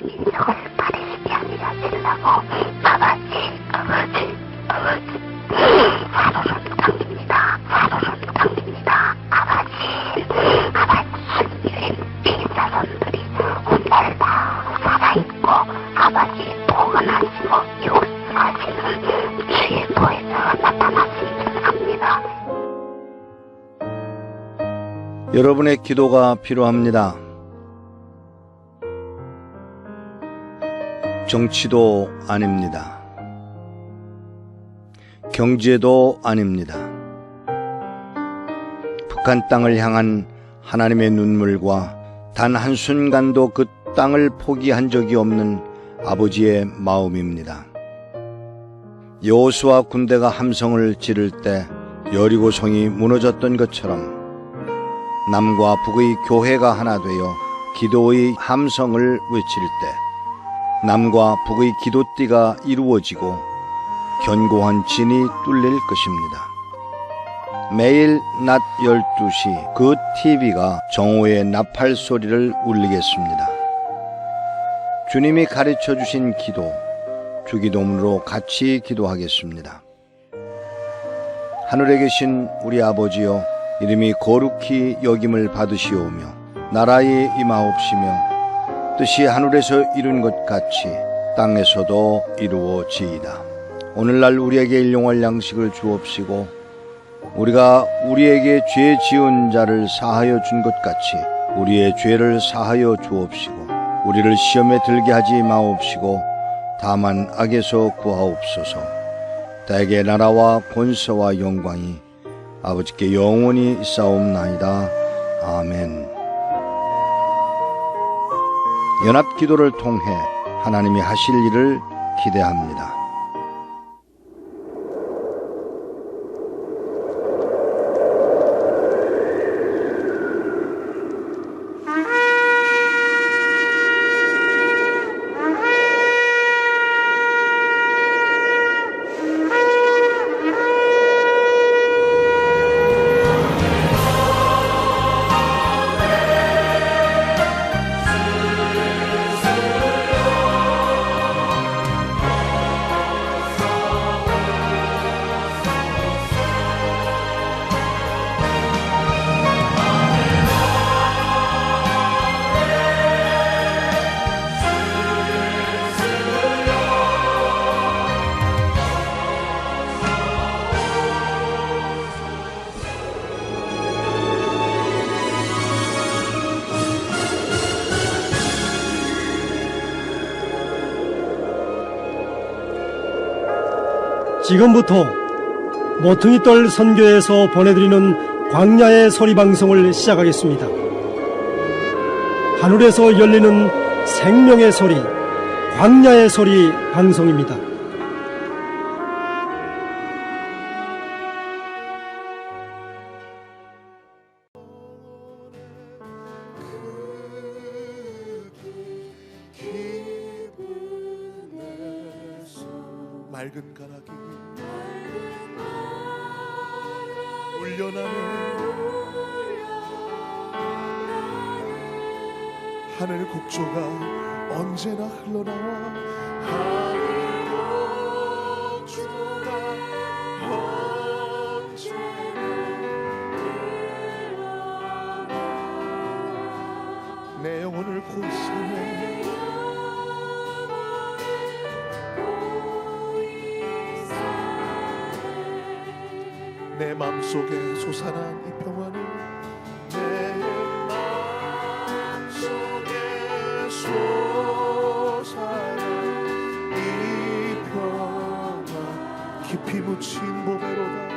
민족을 버리시지 아니하시려고 아버지 사로를 당깁니다. 아버지 피자손들이 오늘 다 살아있고 아버지 보관하시고 역사하시는 주의 보혜사가 나타났으면 합니다. 여러분의 기도가 필요합니다. 정치도 아닙니다. 경제도 아닙니다. 북한 땅을 향한 하나님의 눈물과 단 한순간도 그 땅을 포기한 적이 없는 아버지의 마음입니다. 여호수아 군대가 함성을 지를 때 여리고성이 무너졌던 것처럼 남과 북의 교회가 하나 되어 기도의 함성을 외칠 때 남과 북의 기도띠가 이루어지고 견고한 진이 뚫릴 것입니다. 매일 낮 12시 그 TV가 정오의 나팔 소리를 울리겠습니다. 주님이 가르쳐 주신 기도, 주기도문으로 같이 기도하겠습니다. 하늘에 계신 우리 아버지여, 이름이 거룩히 여김을 받으시오며 나라에 임하옵시며 뜻이 하늘에서 이룬 것 같이 땅에서도 이루어지이다. 오늘날 우리에게 일용할 양식을 주옵시고 우리가 우리에게 죄 지은 자를 사하여 준 것 같이 우리의 죄를 사하여 주옵시고 우리를 시험에 들게 하지 마옵시고 다만 악에서 구하옵소서. 대개 나라와 권세와 영광이 아버지께 영원히 있사옵나이다. 아멘. 연합기도를 통해 하나님이 하실 일을 기대합니다. 지금부터 모퉁이돌 선교에서 보내드리는 광야의 소리 방송을 시작하겠습니다. 하늘에서 열리는 생명의 소리, 광야의 소리 방송입니다. 맑은 가락이 울려나네. 하늘 곡조가 언제나 흘러나와. 하늘 곡조가 언제나 흘러나와. 내 영혼을 보이시네. 내 맘속에 솟아난 이 평화는 내 맘속에 솟아난 이 평화 깊이 묻힌 보배로다.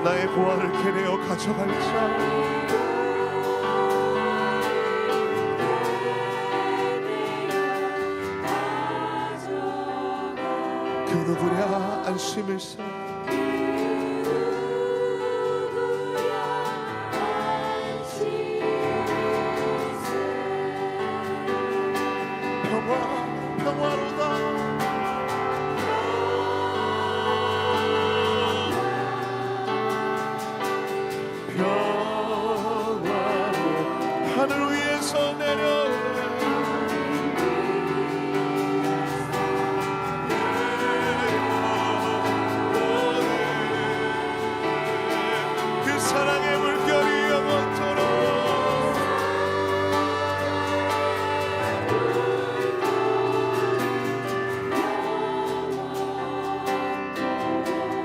나의 보화를 캐내어 가져갈 자, 그 누구랴 안심일세. 평화로다. 사랑의 물결이 영원토록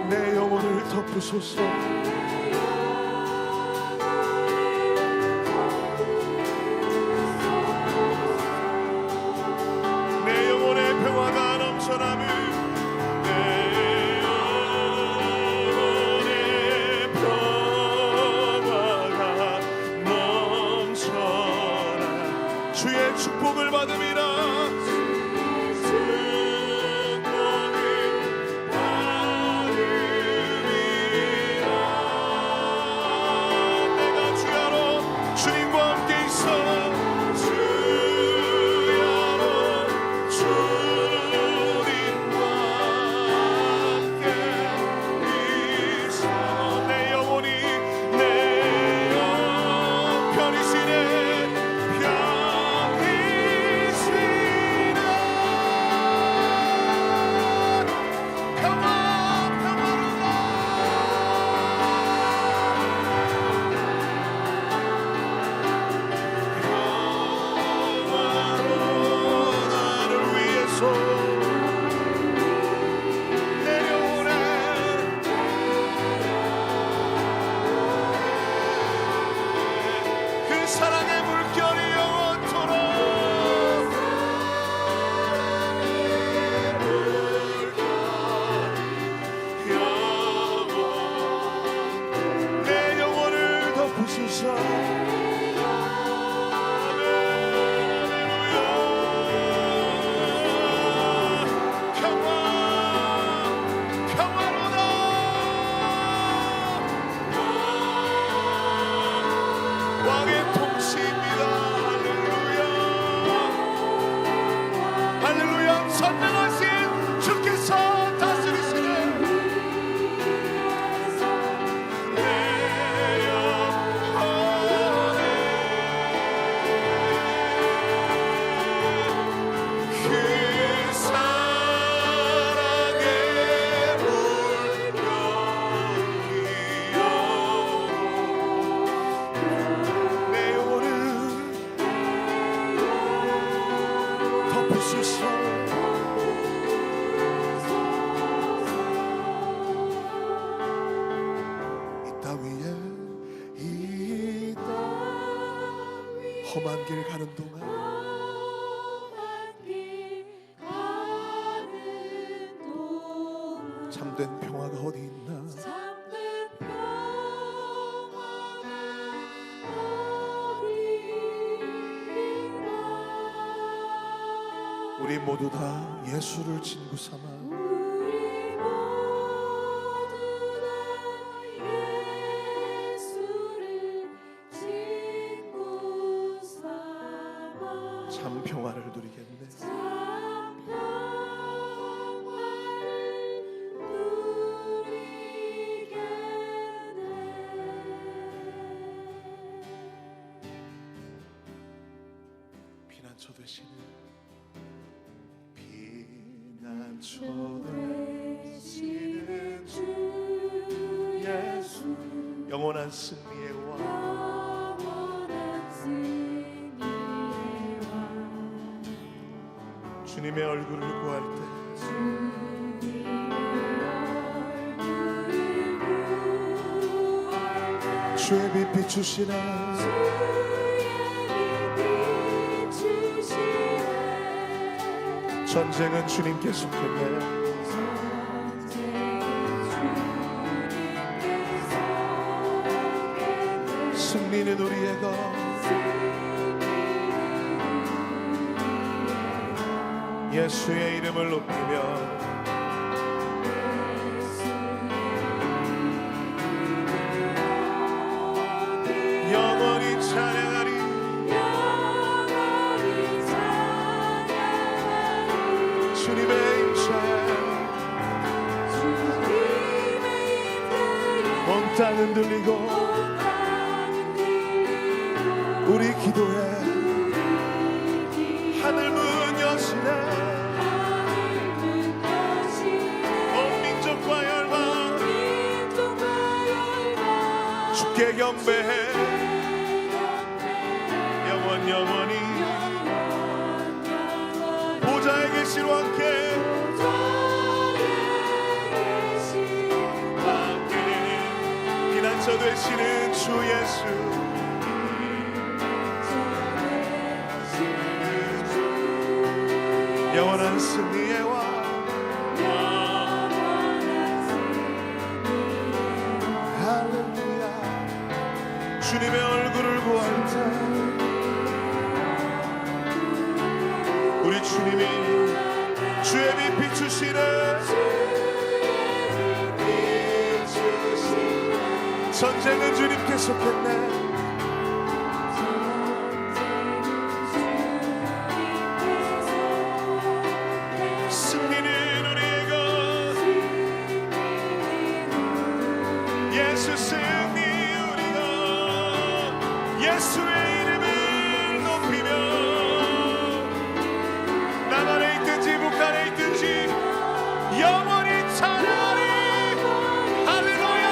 내 영혼을 덮으소서. 내 영혼의 평화가 넘쳐나며 내 영혼의 평화가 넘쳐나 주의 축복을 받음이라. 사랑의 물결이 영원토록 내 영혼을 덮으소서. 선명하신 주께서 다스리시네. 내 영혼에 그 사랑의 물결이여 내 영혼을 덮으소서. 험한 길 가는 동안 참된 평화가 어디 있나. 우리 모두 다 예수를 친구 삼아 참 평화를 누리겠네. 피난처 되시는 피난처 되시는 주 예수 영원한 승리의 왕 주님의 얼굴을 구할 때 주의 빛 비추시네. 전쟁은 주님께 속했네. 승리는 우리의 것. 예수의 이름을 높이며 영원히 찬양하리. 주님의 임재 온 땅은 들리고 우리 기도에 하늘 문 여시네. 온 민족과 열방 주께 주께 경배해 영원히 보좌에 계신 왕께 피난처 되시는 주 예수 영원한 승리의 왕 할렐루야 주님의 얼굴을 구할 때 우리 주님이 주의 빛 비추시네 전쟁은 주님께 속했네 승리는 우리의 것 예수 승리 우리 것 예수의 이름을 높이며 남한에 있든지 북한에 있든지 영원히 찬양하리 할렐루야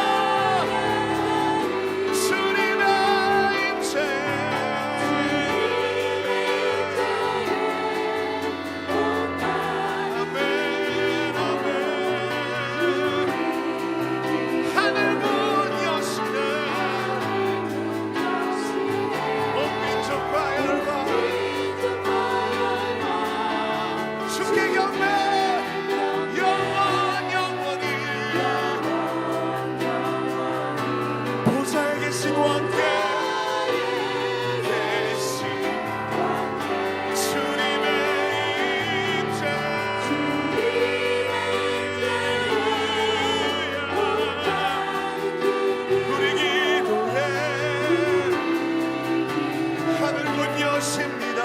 주님의 임재 아멘 아멘 하늘 문 여시네 온 민족과 열방 주께 경배 영원히 보좌에 계신 왕께 계신 주님의 임재 우리 기도에 하늘 문 여십니다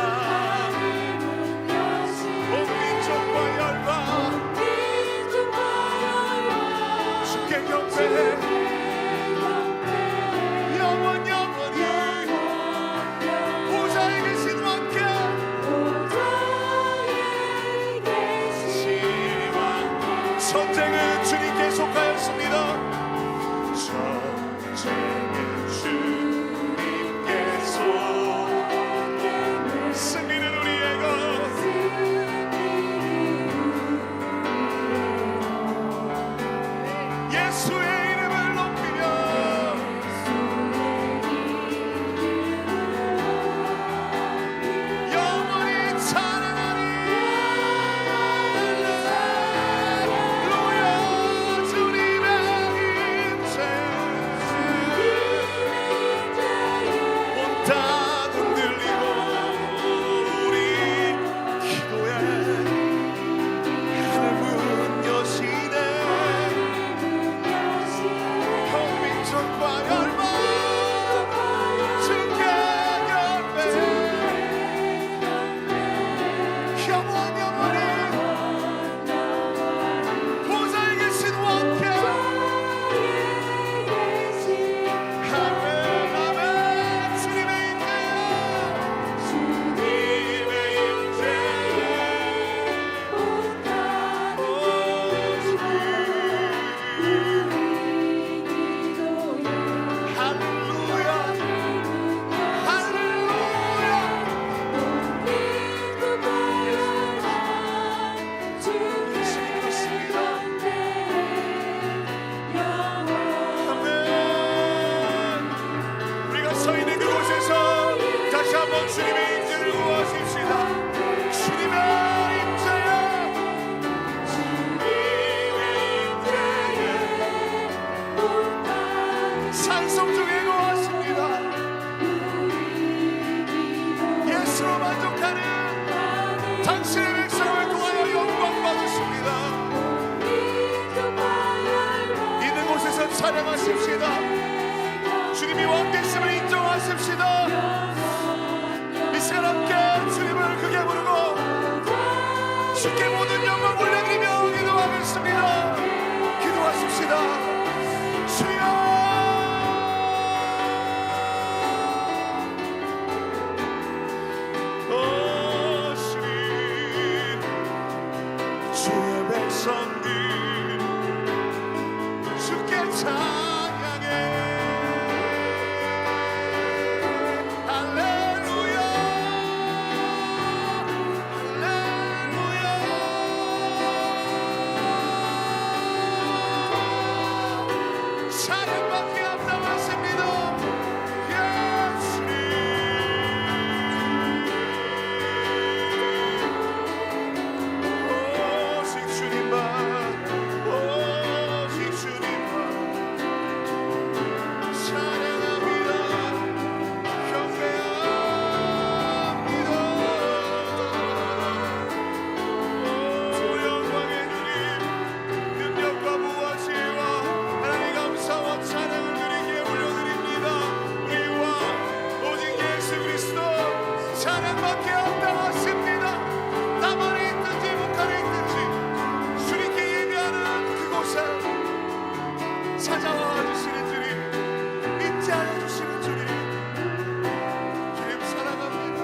온 민족과 열방 주께 경배해 영원히 보좌에 계신 왕께 시와 전쟁은 주님께 속하였습니다 전쟁은 주님께 속 승리는 우리의 것 예수의 이름을 높이며 영원히 찬양하리 할렐루야 주님의 임재 온 땅 흔들리고 우리 기도에 하늘 문 여시네 온 민족과 열방 주께 경배해 영원히 보좌에 계신 왕께 아멘 아멘 주님의 임재야 주님의 임재에 오 할렐루야 할렐루야 예수님 그렇습니다 아멘 우리가 서 있는 그곳에서 다시 한번 주님의 임재를 구하십시다 주님의 임재야 산성 중에 구하십니다 예수로 만족하는 당신의 백성을 통하여 영광 받으십니다 있는 곳에서 찬양하십시다 주님이 왕 되심을 인정하십시다 이 시간 함께 주님을 크게 부르고 주께 모든 영광 올려드리며 기도하겠습니다 기도하십시다 주여 주님 주의 백성들 주께 찬양해 사랑받기 합당하십니다. 예수님. 오직 주님만, 오직 주님만 사랑합니다. 경배합니다. 오 영광의 주님, 능력과 무엇이와 하나님 감사와 찬양을 드리기에 올려드립니다. 우리 왕 오직 예수 그리스도 찬양받기 합당하십니다. 땀 안에 있든지 북한에 있든지 주님께 예배하는 그곳에 찾아와 주시는 주님, 잊지 않아 주시는 주님, 주님 사랑합니다.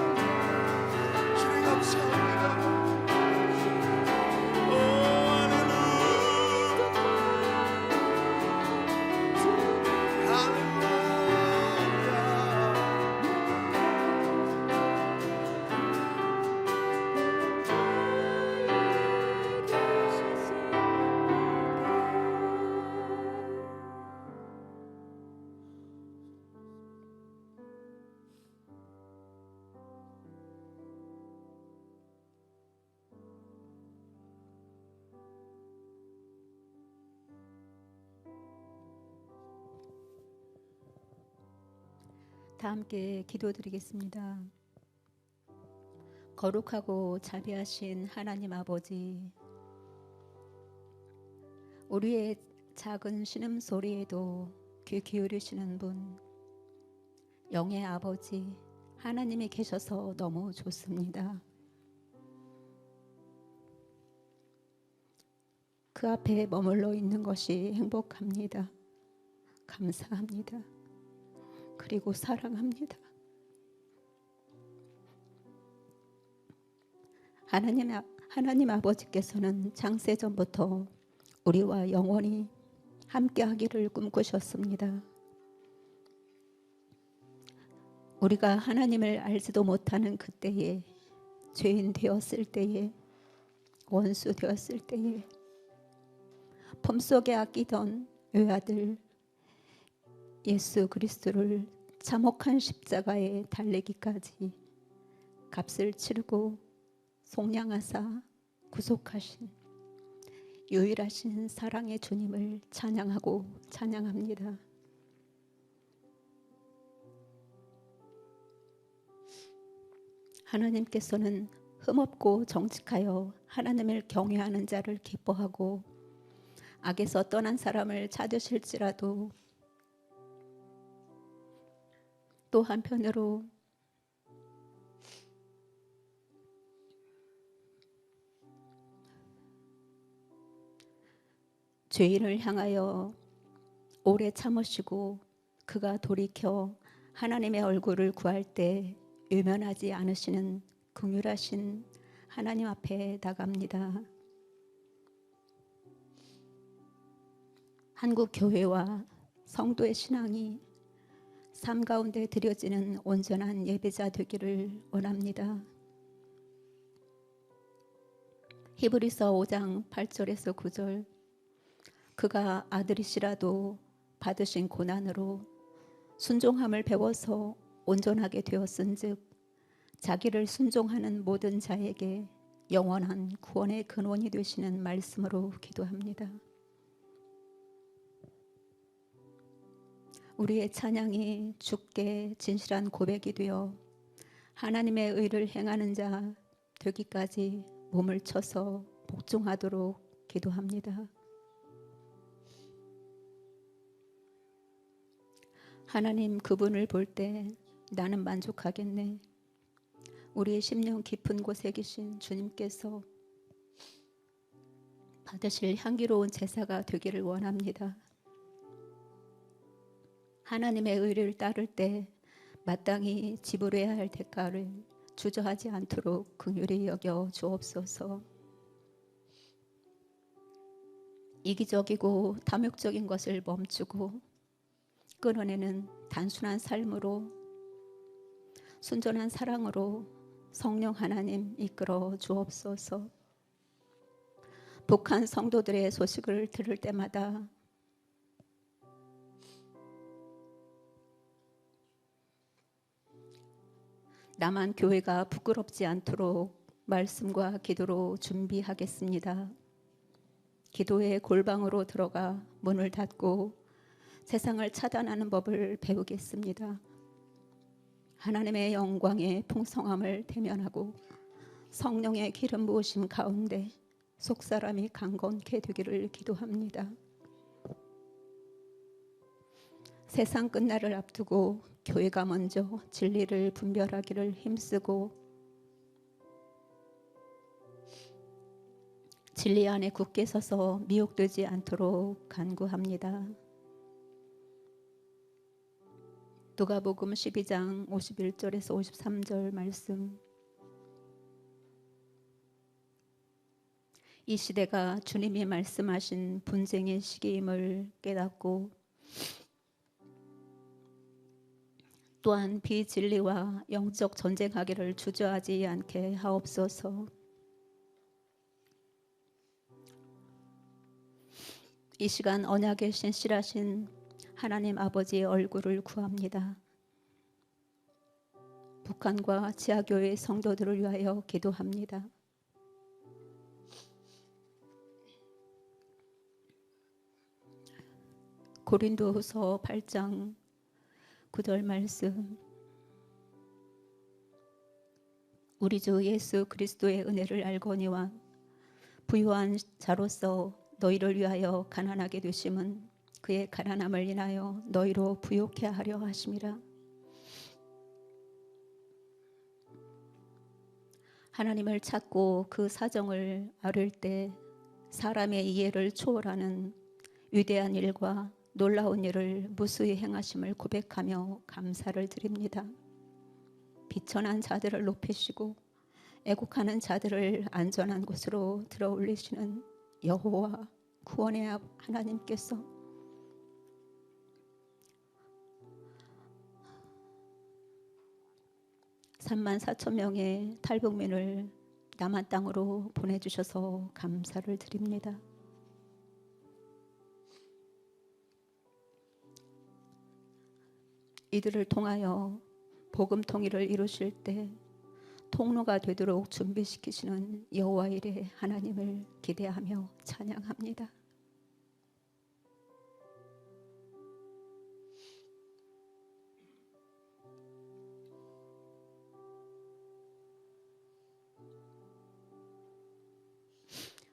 주님 감사합니다. 오 할렐루야, 할렐루야. 다 함께 기도드리겠습니다. 거룩하고 자비하신 하나님 아버지, 우리의 작은 신음소리에도 귀 기울이시는 분, 영의 아버지 하나님이 계셔서 너무 좋습니다. 그 앞에 머물러 있는 것이 행복합니다. 감사합니다. 그리고 사랑합니다. 하나님 아버지께서는 창세전부터 우리와 영원히 함께하기를 꿈꾸셨습니다. 우리가 하나님을 알지도 못하는 그때에, 죄인 되었을 때에, 원수 되었을 때에 품속에 아끼던 외아들 예수 그리스도를 참혹한 십자가에 달리기까지 값을 치르고 속량하사 구속하신 유일하신 사랑의 주님을 찬양하고 찬양합니다. 하나님께서는 흠없고 정직하여 하나님을 경외하는 자를 기뻐하고 악에서 떠난 사람을 찾으실지라도 또 한편으로 죄인을 향하여 오래 참으시고 그가 돌이켜 하나님의 얼굴을 구할 때 외면하지 않으시는 긍휼하신 하나님 앞에 나갑니다. 한국 교회와 성도의 신앙이 삶 가운데 드려지는 온전한 예배자 되기를 원합니다. 히브리서 5장 8절에서 9절, 그가 아들이시라도 받으신 고난으로 순종함을 배워서 온전하게 되었은즉 자기를 순종하는 모든 자에게 영원한 구원의 근원이 되시는 말씀으로 기도합니다. 우리의 찬양이 주께 진실한 고백이 되어 하나님의 의를 행하는 자 되기까지 몸을 쳐서 복종하도록 기도합니다. 하나님, 그분을 볼 때 나는 만족하겠네. 우리의 심령 깊은 곳에 계신 주님께서 받으실 향기로운 제사가 되기를 원합니다. 하나님의 의를 따를 때 마땅히 지불해야 할 대가를 주저하지 않도록 긍휼히 여겨 주옵소서. 이기적이고 탐욕적인 것을 멈추고 끊어내는 단순한 삶으로, 순전한 사랑으로 성령 하나님 이끌어 주옵소서. 북한 성도들의 소식을 들을 때마다 나만 교회가 부끄럽지 않도록 말씀과 기도로 준비하겠습니다. 기도의 골방으로 들어가 문을 닫고 세상을 차단하는 법을 배우겠습니다. 하나님의 영광의 풍성함을 대면하고 성령의 기름 부으심 가운데 속사람이 강건케 되기를 기도합니다. 세상 끝날을 앞두고 교회가 먼저 진리를 분별하기를 힘쓰고 진리 안에 굳게 서서 미혹되지 않도록 간구합니다. 누가복음 12장 51절에서 53절 말씀. 이 시대가 주님이 말씀하신 분쟁의 시기임을 깨닫고 또한 비진리와 영적 전쟁하기를 주저하지 않게 하옵소서. 이 시간 언약에 신실하신 하나님 아버지의 얼굴을 구합니다. 북한과 지하교회 성도들을 위하여 기도합니다. 고린도후서 8장 9절 말씀. 우리 주 예수 그리스도의 은혜를 알거니와 부유한 자로서 너희를 위하여 가난하게 되심은 그의 가난함을 인하여 너희로 부욕해 하려 하심이라. 하나님을 찾고 그 사정을 아를 때 사람의 이해를 초월하는 위대한 일과 놀라운 일을 무수히 행하심을 고백하며 감사를 드립니다. 비천한 자들을 높이시고 애곡하는 자들을 안전한 곳으로 들어올리시는 여호와 구원의 하나님께서 34,000명의 탈북민을 남한 땅으로 보내주셔서 감사를 드립니다. 이들을 통하여 복음 통일을 이루실 때 통로가 되도록 준비시키시는 여호와 일의 하나님을 기대하며 찬양합니다.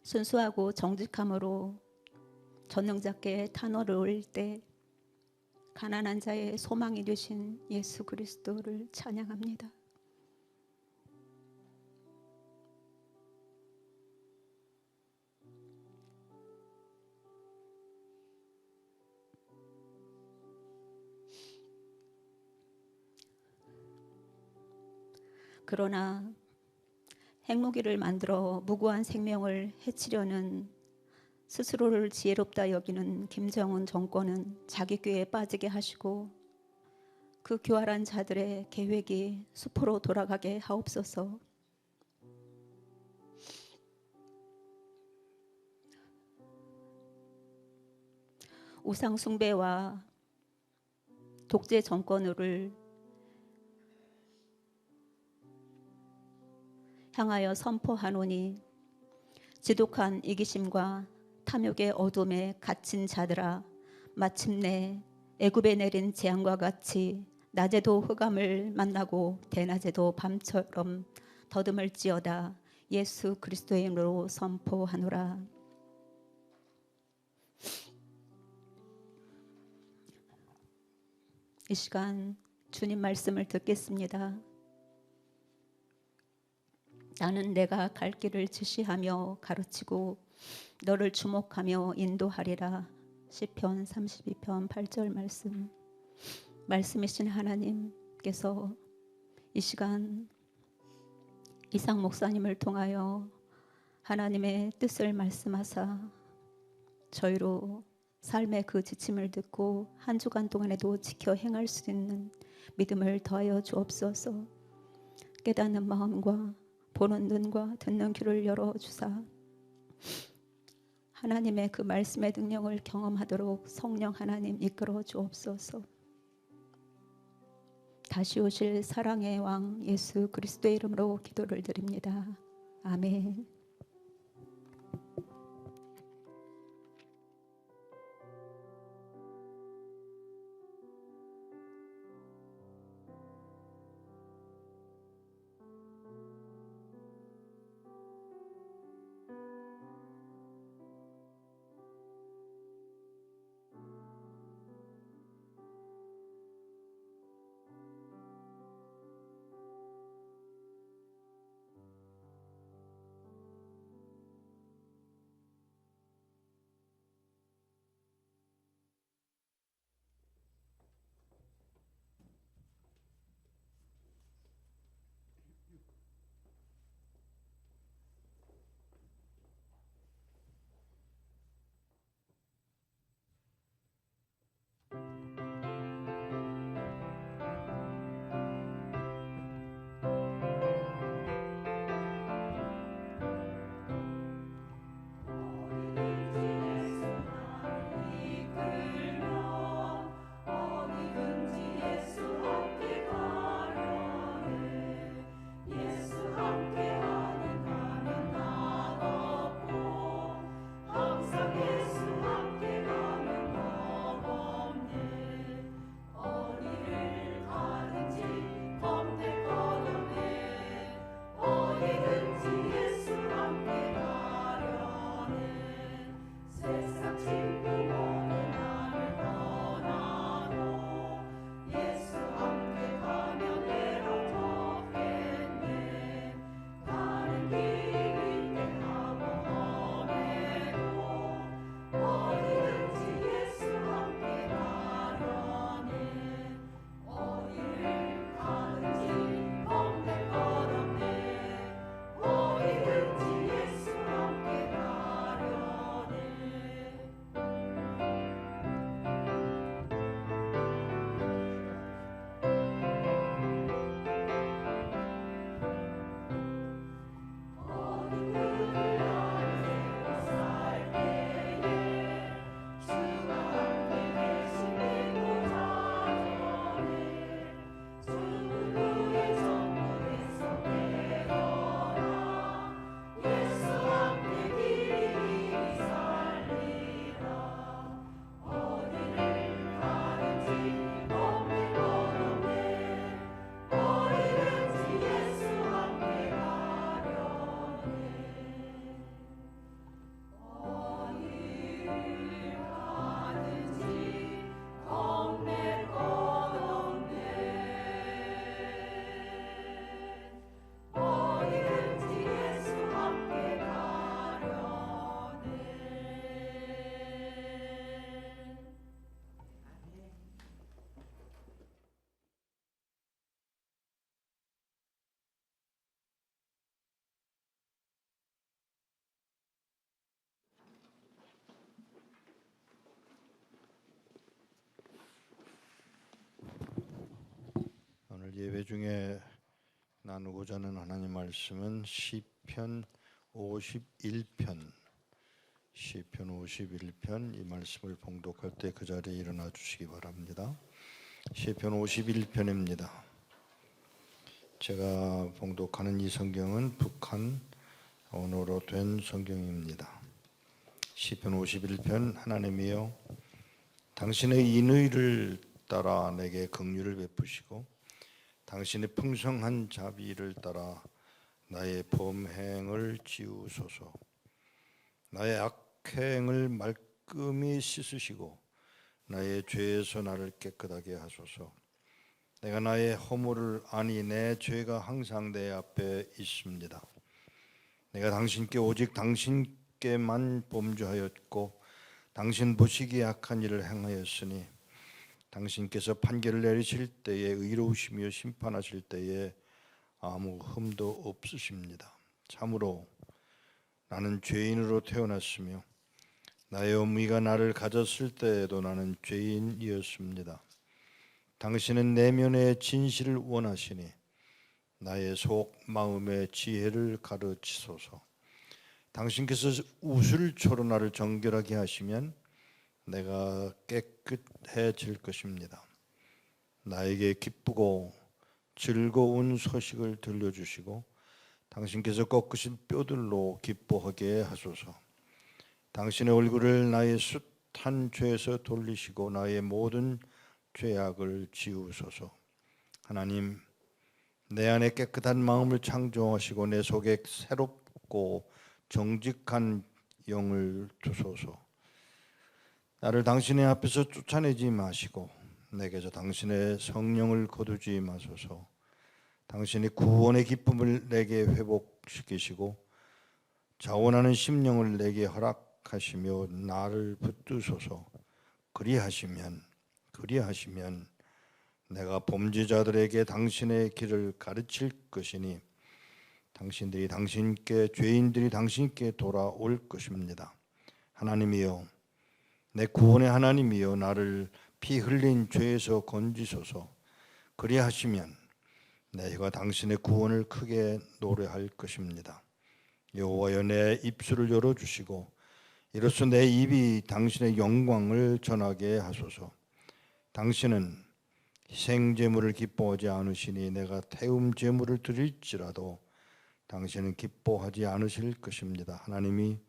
순수하고 정직함으로 전능자께 탄원을 올릴 때 가난한 자의 소망이 되신 예수 그리스도를 찬양합니다. 그러나 핵무기를 만들어 무고한 생명을 해치려는 스스로를 지혜롭다 여기는 김정은 정권은 자기 꾀에 빠지게 하시고 그 교활한 자들의 계획이 수포로 돌아가게 하옵소서. 우상 숭배와 독재 정권을 향하여 선포하노니 지독한 이기심과 탐욕의 어둠에 갇힌 자들아, 마침내 애굽에 내린 재앙과 같이 낮에도 흑암을 만나고 대낮에도 밤처럼 더듬을지어다. 예수 그리스도의 이름으로 선포하노라. 이 시간 주님 말씀을 듣겠습니다. 나는 내가 갈 길을 지시하며 가르치고 너를 주목하며 인도하리라. 시편 32편 8절 말씀. 말씀이신 하나님께서 이 시간 이상 목사님을 통하여 하나님의 뜻을 말씀하사 저희로 삶의 그 지침을 듣고 한 주간 동안에도 지켜 행할 수 있는 믿음을 더하여 주옵소서. 깨닫는 마음과 보는 눈과 듣는 귀를 열어주사 하나님의 그 말씀의 능력을 경험하도록 성령 하나님 이끌어 주옵소서. 다시 오실 사랑의 왕 예수 그리스도의 이름으로 기도를 드립니다. 아멘. 오늘 예배 중에 나누고자 하는 하나님 말씀은 시편 51편 이 말씀을 봉독할 때 그 자리에 일어나 주시기 바랍니다. 시편 51편입니다. 제가 봉독하는 이 성경은 북한 언어로 된 성경입니다. 시편 51편. 하나님이여, 당신의 인의를 따라 내게 긍휼을 베푸시고 당신의 풍성한 자비를 따라 나의 범행을 지우소서. 나의 악행을 말끔히 씻으시고 나의 죄에서 나를 깨끗하게 하소서. 내가 나의 허물을 아니 내 죄가 항상 내 앞에 있습니다. 내가 당신께 오직 당신께만 범죄하였고 당신 보시기에 악한 일을 행하였으니 당신께서 판결을 내리실 때에 의로우시며 심판하실 때에 아무 흠도 없으십니다. 참으로 나는 죄인으로 태어났으며 나의 어미가 나를 가졌을 때에도 나는 죄인이었습니다. 당신은 내면의 진실을 원하시니 나의 속 마음의 지혜를 가르치소서. 당신께서 우슬초로 나를 정결하게 하시면 내가 깨끗해질 것입니다. 나에게 기쁘고 즐거운 소식을 들려주시고 당신께서 꺾으신 뼈들로 기뻐하게 하소서. 당신의 얼굴을 나의 숱한 죄에서 돌리시고 나의 모든 죄악을 지우소서. 하나님, 내 안에 깨끗한 마음을 창조하시고 내 속에 새롭고 정직한 영을 두소서. 나를 당신의 앞에서 쫓아내지 마시고 내게서 당신의 성령을 거두지 마소서. 당신이 구원의 기쁨을 내게 회복시키시고 자원하는 심령을 내게 허락하시며 나를 붙드소서. 그리하시면 내가 범죄자들에게 당신의 길을 가르칠 것이니 죄인들이 당신께 돌아올 것입니다. 하나님이여, 내 구원의 하나님이여, 나를 피 흘린 죄에서 건지소서. 그리하시면 내가 당신의 구원을 크게 노래할 것입니다. 여호와여, 내 입술을 열어주시고 이로써 내 입이 당신의 영광을 전하게 하소서. 당신은 희생제물을 기뻐하지 않으시니 내가 태움 제물을 드릴지라도 당신은 기뻐하지 않으실 것입니다. 하나님이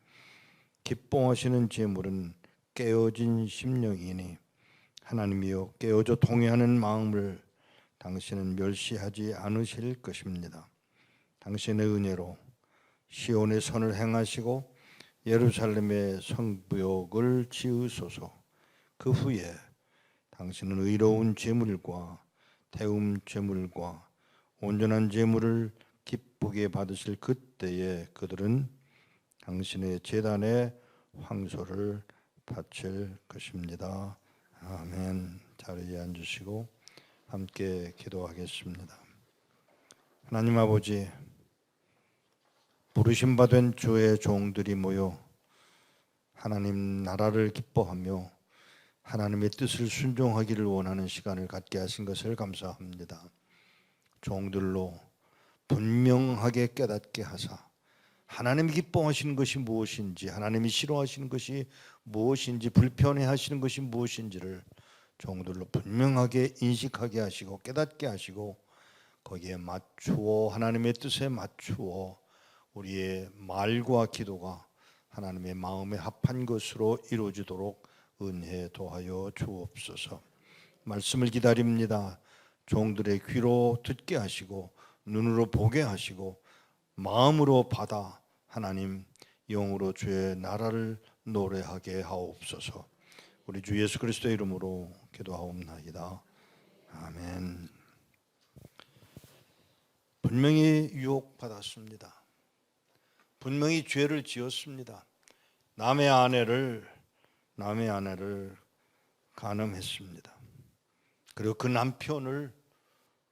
기뻐하시는 제물은 깨어진 심령이니 하나님이여, 깨어져 통회하는 마음을 당신은 멸시하지 않으실 것입니다. 당신의 은혜로 시온의 선을 행하시고 예루살렘의 성벽을 지으소서. 그 후에 당신은 의로운 제물과 태움 제물과 온전한 제물을 기쁘게 받으실 그때에 그들은 당신의 제단에 황소를 바칠 것입니다. 아멘. 자리에 앉으시고 함께 기도하겠습니다. 하나님 아버지, 부르심 받은 주의 종들이 모여 하나님 나라를 기뻐하며 하나님의 뜻을 순종하기를 원하는 시간을 갖게 하신 것을 감사합니다. 종들로 분명하게 깨닫게 하사 하나님이 기뻐하시는 것이 무엇인지, 하나님이 싫어하시는 것이 무엇인지, 불편해하시는 것이 무엇인지를 종들로 분명하게 인식하게 하시고 깨닫게 하시고 거기에 맞추어 하나님의 뜻에 맞추어 우리의 말과 기도가 하나님의 마음에 합한 것으로 이루어지도록 은혜 도하여 주옵소서. 말씀을 기다립니다. 종들의 귀로 듣게 하시고 눈으로 보게 하시고 마음으로 받아 하나님 영으로 주의 나라를 노래하게 하옵소서. 우리 주 예수 그리스도의 이름으로 기도하옵나이다. 아멘. 분명히 유혹받았습니다. 분명히 죄를 지었습니다. 남의 아내를 간음했습니다. 그리고 그 남편을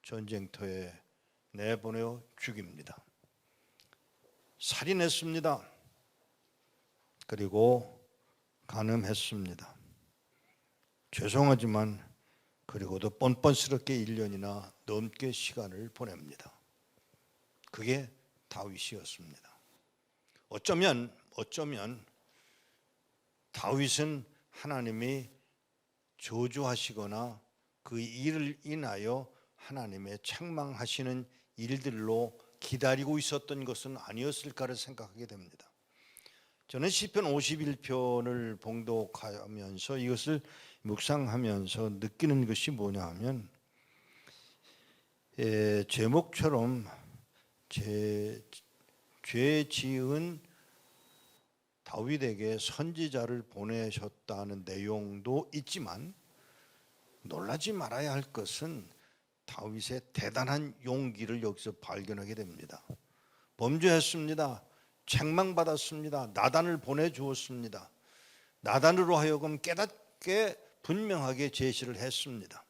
전쟁터에 내보내어 죽입니다. 살인했습니다. 그리고 간음했습니다. 죄송하지만 그리고도 뻔뻔스럽게 1년이나 넘게 시간을 보냅니다. 그게 다윗이었습니다. 어쩌면 다윗은 하나님이 저주하시거나 그 일을 인하여 하나님의 책망하시는 일들로 기다리고 있었던 것은 아니었을까를 생각하게 됩니다. 저는 시편 51편을 봉독하면서 이것을 묵상하면서 느끼는 것이 뭐냐 하면 제목처럼 죄 지은 다윗에게 선지자를 보내셨다는 내용도 있지만 놀라지 말아야 할 것은 다윗의 대단한 용기를 여기서 발견하게 됩니다. 범죄했습니다. 책망받았습니다. 나단을 보내주었습니다. 나단으로 하여금 깨닫게 분명하게 제시를 했습니다.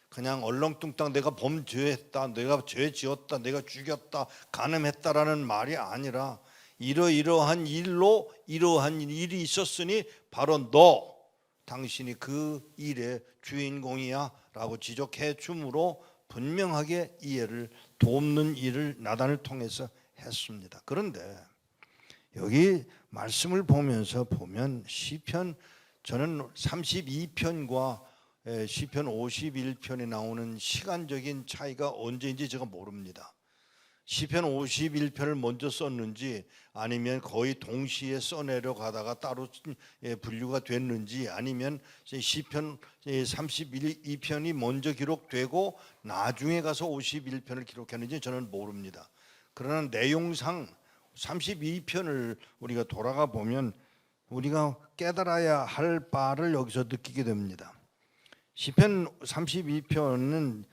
그냥 얼렁뚱땅 내가 범죄했다, 내가 죄 지었다, 내가 죽였다, 간음했다라는 말이 아니라 이러이러한 일로 이러한 일이 있었으니 바로 너 당신이 그 일의 주인공이야 라고 지적해 주므로 분명하게 이해를 돕는 일을 나단을 통해서 했습니다. 그런데 여기 말씀을 보면서 보면 시편, 저는 32편과 시편 51편에 나오는 시간적인 차이가 언제인지 제가 모릅니다. 시편 51편을 먼저 썼는지 아니면 거의 동시에 써내려가다가 따로 분류가 됐는지 아니면 시편 32편이 먼저 기록되고 나중에 가서 51편을 기록했는지 저는 모릅니다. 그러나 내용상 32편을 우리가 돌아가 보면 우리가 깨달아야 할 바를 여기서 느끼게 됩니다. 시편 32편은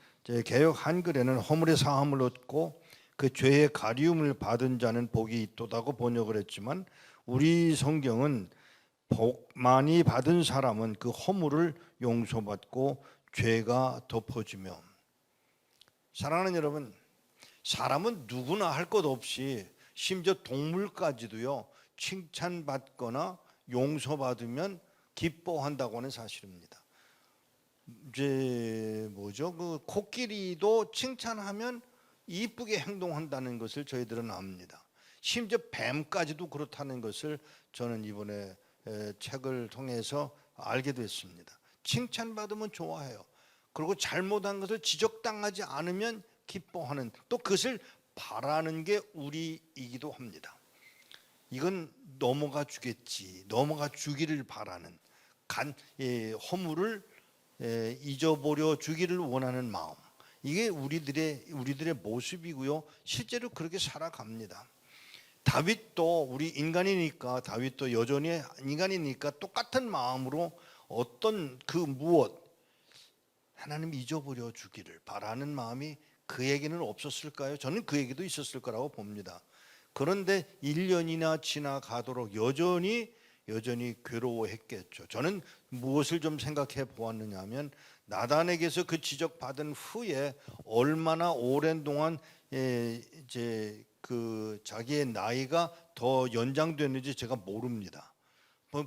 개역 한글에는 허물의 사함을 얻고 그 죄의 가리움을 받은 자는 복이 있도다고 번역을 했지만 우리 성경은 복 많이 받은 사람은 그 허물을 용서받고 죄가 덮어지며, 사랑하는 여러분, 사람은 누구나 할 것 없이 심지어 동물까지도요 칭찬받거나 용서받으면 기뻐한다고 하는 사실입니다. 이제 그 코끼리도 칭찬하면 이쁘게 행동한다는 것을 저희들은 압니다. 심지어 뱀까지도 그렇다는 것을 저는 이번에 책을 통해서 알게 됐습니다. 칭찬받으면 좋아해요. 그리고 잘못한 것을 지적당하지 않으면 기뻐하는, 또 그것을 바라는 게 우리이기도 합니다. 이건 넘어가 주겠지, 넘어가 주기를 바라는, 허물을 잊어버려 주기를 원하는 마음, 이게 우리들의 모습이고요. 실제로 그렇게 살아갑니다. 다윗도 우리 인간이니까, 다윗도 여전히 인간이니까 똑같은 마음으로 어떤 그 무엇 하나님 잊어버려 주기를 바라는 마음이 그에게는 없었을까요? 저는 그에게도 있었을 거라고 봅니다. 그런데 1년이나 지나가도록 여전히 괴로워했겠죠. 저는 무엇을 좀 생각해 보았느냐 하면, 나단에게서 그 지적받은 후에 얼마나 오랜 동안 이제 그 자기의 나이가 더 연장됐는지 제가 모릅니다.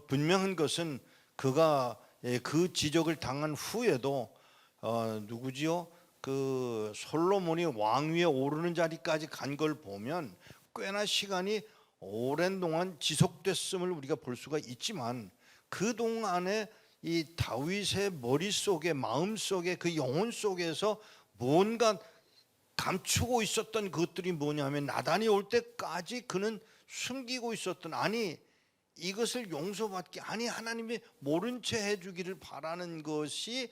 분명한 것은 그가 그 지적을 당한 후에도 누구지요? 그 솔로몬이 왕위에 오르는 자리까지 간 걸 보면 꽤나 시간이 오랜 동안 지속됐음을 우리가 볼 수가 있지만, 그 동안에 이 다윗의 머릿속에, 마음속에, 그 영혼 속에서 뭔가 감추고 있었던 것들이 뭐냐면, 나단이 올 때까지 그는 숨기고 있었던, 아니 이것을 용서받기, 아니 하나님이 모른 채 해주기를 바라는 것이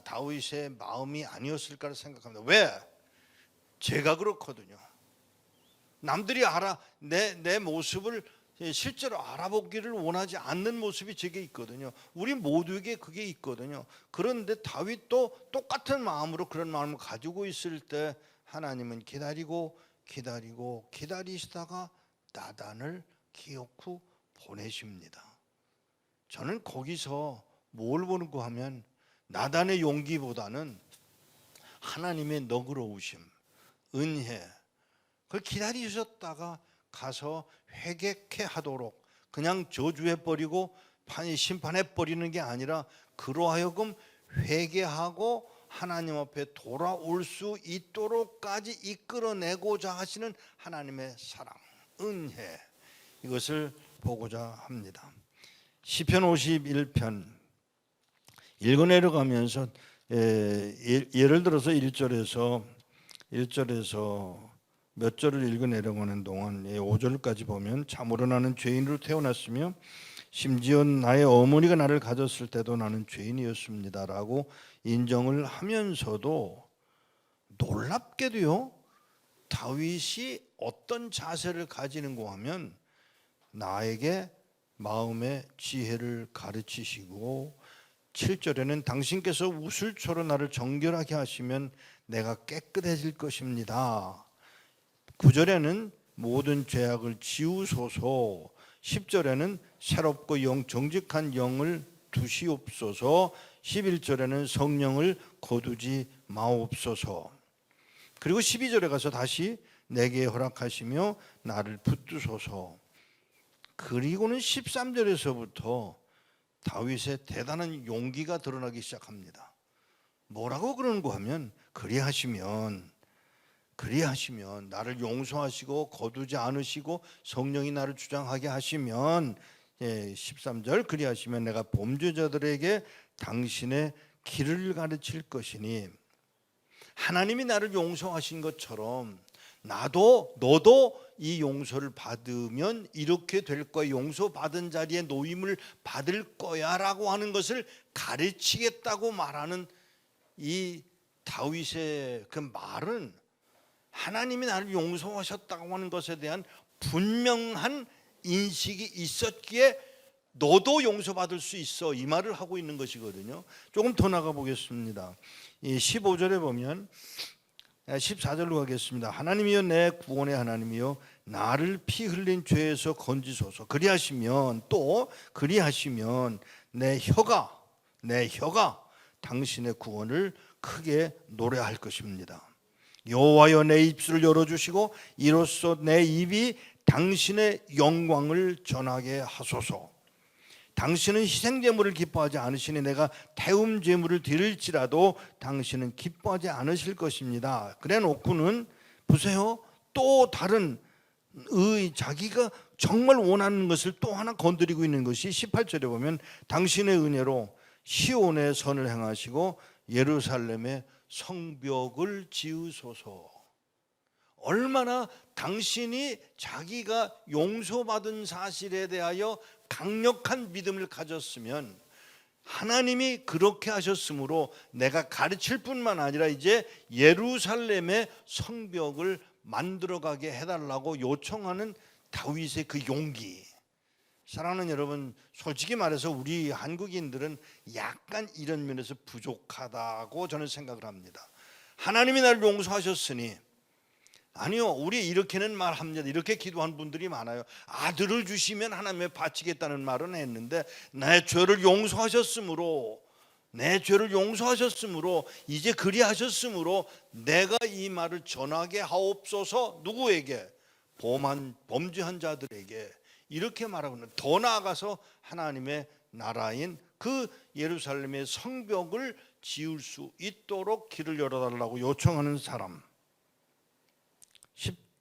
다윗의 마음이 아니었을까 생각합니다. 왜? 제가 그렇거든요. 남들이 내 모습을 실제로 알아보기를 원하지 않는 모습이 제게 있거든요. 우리 모두에게 그게 있거든요. 그런데 다윗도 똑같은 마음으로 그런 마음을 가지고 있을 때 하나님은 기다리시다가 나단을 기어코 보내십니다. 저는 거기서 뭘 보는고 하면, 나단의 용기보다는 하나님의 너그러우심, 은혜, 그걸 기다리셨다가 가서 회개케 하도록, 그냥 저주해버리고 심판해버리는 게 아니라 그로하여금 회개하고 하나님 앞에 돌아올 수 있도록까지 이끌어내고자 하시는 하나님의 사랑, 은혜, 이것을 보고자 합니다. 시편 51편 읽어내려가면서 예를 들어서 1절에서 몇 절을 읽어내려가는 동안 5절까지 보면, 참으로 나는 죄인으로 태어났으며 심지어 나의 어머니가 나를 가졌을 때도 나는 죄인이었습니다 라고 인정을 하면서도, 놀랍게도요 다윗이 어떤 자세를 가지는가 하면, 나에게 마음의 지혜를 가르치시고, 7절에는 당신께서 우슬초로 나를 정결하게 하시면 내가 깨끗해질 것입니다. 9절에는 모든 죄악을 지우소서, 10절에는 새롭고 정직한 영을 두시옵소서, 11절에는 성령을 거두지 마옵소서. 그리고 12절에 가서 다시 내게 허락하시며 나를 붙드소서. 그리고는 13절에서부터 다윗의 대단한 용기가 드러나기 시작합니다. 뭐라고 그러는가 하면, 그리하시면 나를 용서하시고 거두지 않으시고 성령이 나를 주장하게 하시면, 13절, 그리하시면 내가 범죄자들에게 당신의 길을 가르칠 것이니 하나님이 나를 용서하신 것처럼 너도 이 용서를 받으면 이렇게 될 거야. 용서받은 자리에 노임을 받을 거야 라고 하는 것을 가르치겠다고 말하는 이 다윗의 그 말은 하나님이 나를 용서하셨다고 하는 것에 대한 분명한 인식이 있었기에 너도 용서받을 수 있어 이 말을 하고 있는 것이거든요. 조금 더 나가 보겠습니다. 이 15절에 보면 14절로 가겠습니다. 하나님이여 내 구원의 하나님이여 나를 피 흘린 죄에서 건지소서. 그리하시면 내 혀가 당신의 구원을 크게 노래할 것입니다. 여호와여 내 입술을 열어주시고 이로써 내 입이 당신의 영광을 전하게 하소서. 당신은 희생제물을 기뻐하지 않으시니 내가 태움 제물을 드릴지라도 당신은 기뻐하지 않으실 것입니다. 그래 놓고는 보세요. 또 다른 자기가 정말 원하는 것을 또 하나 건드리고 있는 것이 18절에 보면 당신의 은혜로 시온의 선을 행하시고 예루살렘의 성벽을 지으소서. 얼마나 당신이 자기가 용서받은 사실에 대하여 강력한 믿음을 가졌으면 하나님이 그렇게 하셨으므로 내가 가르칠 뿐만 아니라 이제 예루살렘의 성벽을 만들어가게 해달라고 요청하는 다윗의 그 용기. 사랑하는 여러분, 솔직히 말해서 우리 한국인들은 약간 이런 면에서 부족하다고 저는 생각을 합니다. 하나님이 나를 용서하셨으니 아니요, 우리 이렇게는 말합니다. 이렇게 기도한 분들이 많아요. 아들을 주시면 하나님에 바치겠다는 말은 했는데 내 죄를 용서하셨으므로 이제 그리하셨으므로 내가 이 말을 전하게 하옵소서. 누구에게? 범죄한 자들에게 이렇게 말하고는 더 나아가서 하나님의 나라인 그 예루살렘의 성벽을 지을 수 있도록 길을 열어달라고 요청하는 사람.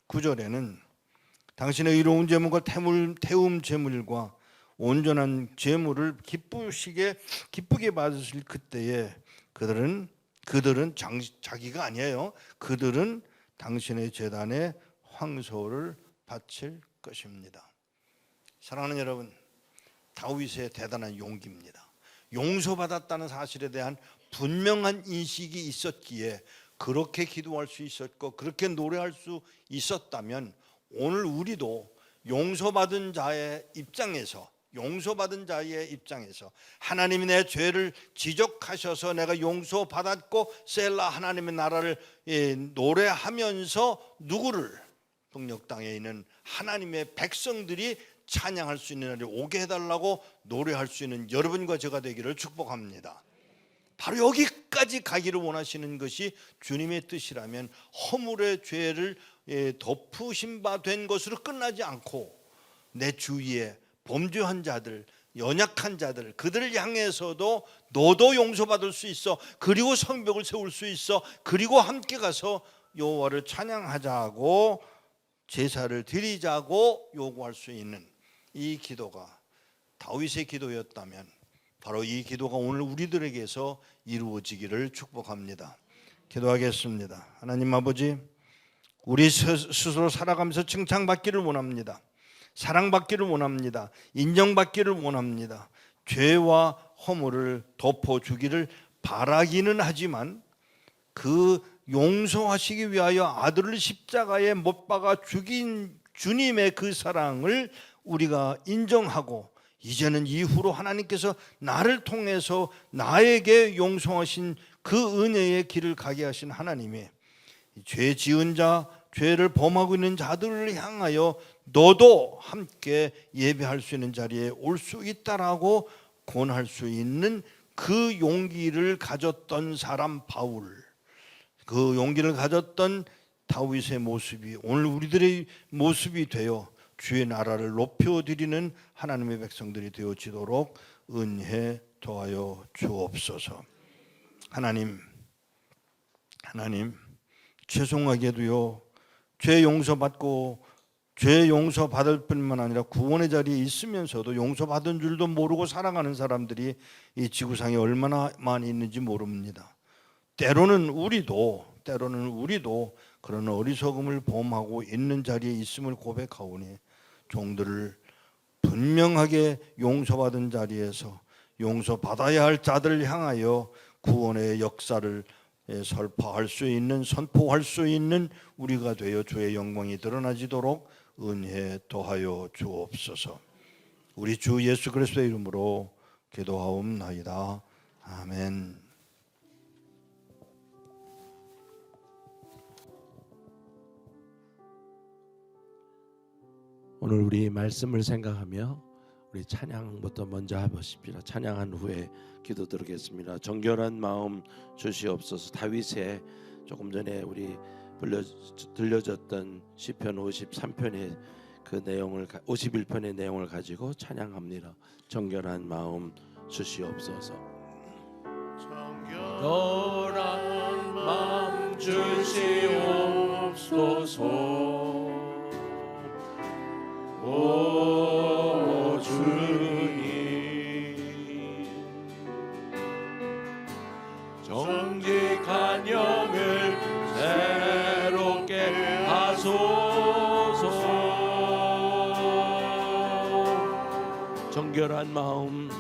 19절에는 당신의 의로운 제물과 태움 제물과 온전한 제물을 기쁘게 받으실 그때에 그들은 자기가 아니에요. 그들은 당신의 제단에 황소를 바칠 것입니다. 사랑하는 여러분, 다윗의 대단한 용기입니다. 용서받았다는 사실에 대한 분명한 인식이 있었기에 그렇게 기도할 수 있었고 그렇게 노래할 수 있었다면 오늘 우리도 용서받은 자의 입장에서 하나님이 내 죄를 지적하셔서 내가 용서받았고 셀라 하나님의 나라를 노래하면서 누구를? 북녘 땅에 있는 하나님의 백성들이 찬양할 수 있는 날이 오게 해달라고 노래할 수 있는 여러분과 제가 되기를 축복합니다. 바로 여기까지 가기를 원하시는 것이 주님의 뜻이라면 허물의 죄를 덮으신 바 된 것으로 끝나지 않고 내 주위에 범죄한 자들, 연약한 자들, 그들을 향해서도 너도 용서받을 수 있어. 그리고 성벽을 세울 수 있어. 그리고 함께 가서 여호와를 찬양하자고 제사를 드리자고 요구할 수 있는 이 기도가 다윗의 기도였다면 바로 이 기도가 오늘 우리들에게서 이루어지기를 축복합니다. 기도하겠습니다. 하나님 아버지, 우리 스스로 살아가면서 칭찬받기를 원합니다. 사랑받기를 원합니다. 인정받기를 원합니다. 죄와 허물을 덮어주기를 바라기는 하지만 그 용서하시기 위하여 아들을 십자가에 못 박아 죽인 주님의 그 사랑을 우리가 인정하고 이제는 이후로 하나님께서 나를 통해서 나에게 용서하신 그 은혜의 길을 가게 하신 하나님이 죄 지은 자, 죄를 범하고 있는 자들을 향하여 너도 함께 예배할 수 있는 자리에 올 수 있다라고 권할 수 있는 그 용기를 가졌던 사람 바울, 그 용기를 가졌던 다윗의 모습이 오늘 우리들의 모습이 되어 주의 나라를 높여드리는 하나님의 백성들이 되어지도록 은혜 더하여 주옵소서. 하나님 죄송하게도요, 죄 용서받고 죄 용서받을 뿐만 아니라 구원의 자리에 있으면서도 용서받은 줄도 모르고 살아가는 사람들이 이 지구상에 얼마나 많이 있는지 모릅니다. 때로는 우리도 그런 어리석음을 범하고 있는 자리에 있음을 고백하오니 종들을 분명하게 용서받은 자리에서 용서받아야 할 자들을 향하여 구원의 역사를 선포할 수 있는 우리가 되어 주의 영광이 드러나지도록 은혜 더하여 주옵소서. 우리 주 예수 그리스도의 이름으로 기도하옵나이다. 아멘. 오늘 우리 말씀을 생각하며 우리 찬양부터 먼저 해보십시다. 찬양한 후에 기도 드리겠습니다. 정결한 마음 주시옵소서. 다윗의 조금 전에 우리 들려졌던 시편 53편의 그 내용을 51편의 내용을 가지고 찬양합니다. 정결한 마음 주시옵소서. 정결한 마음 주시옵소서. 오 주님, 정직한 영을 새롭게 하소서. 정결한 마음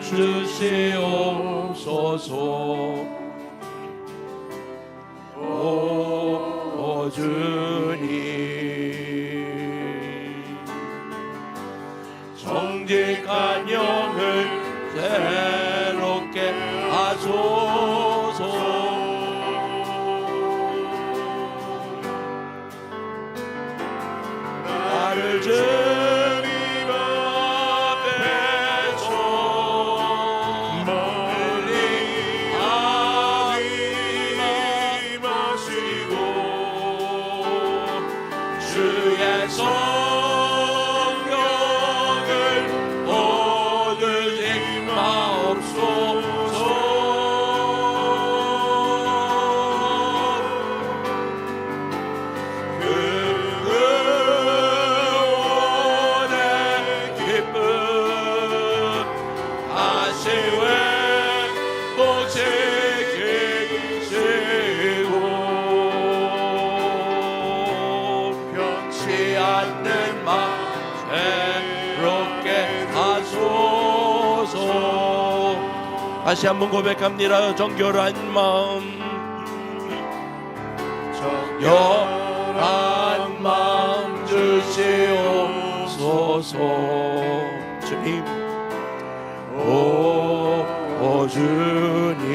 주시옵소서. 오 주님, 정직한 영을 새롭게 하소서. 나를 주님 앞에서 멀리 하지 마시고 주의 성령을 얻으지 마옵소서. 그 구원의 기쁨 다시 회복시키시고 변치 않는 마음 새롭게 하소서. 다시 한번 고백합니다. 정결한 마음, 정결한 마음 주시옵소서. 주님, 오 주님,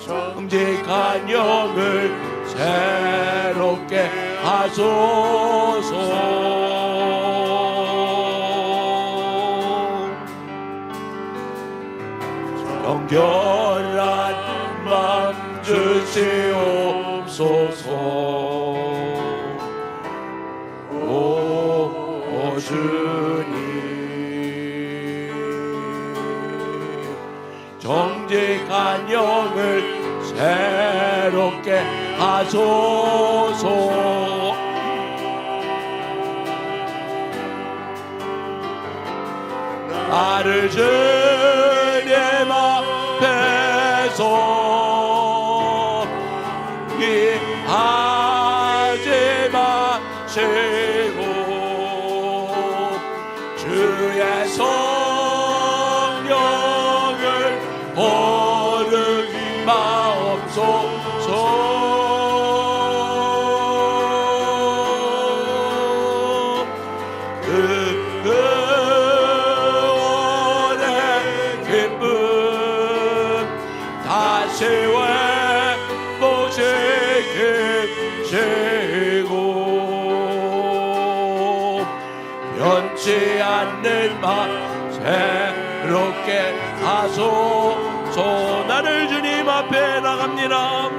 정직한 영을 새롭게 하소서. 정결한 마음 주시옵소서. 오 주님, 정직한 영을 새롭게 하소서. 나를 주님 앞에서 위하지 마시고 주의 성령을 얻으지 마옵소서. 변치 않는 마음 새롭게 하소서. 나를 주님 앞에 나갑니다.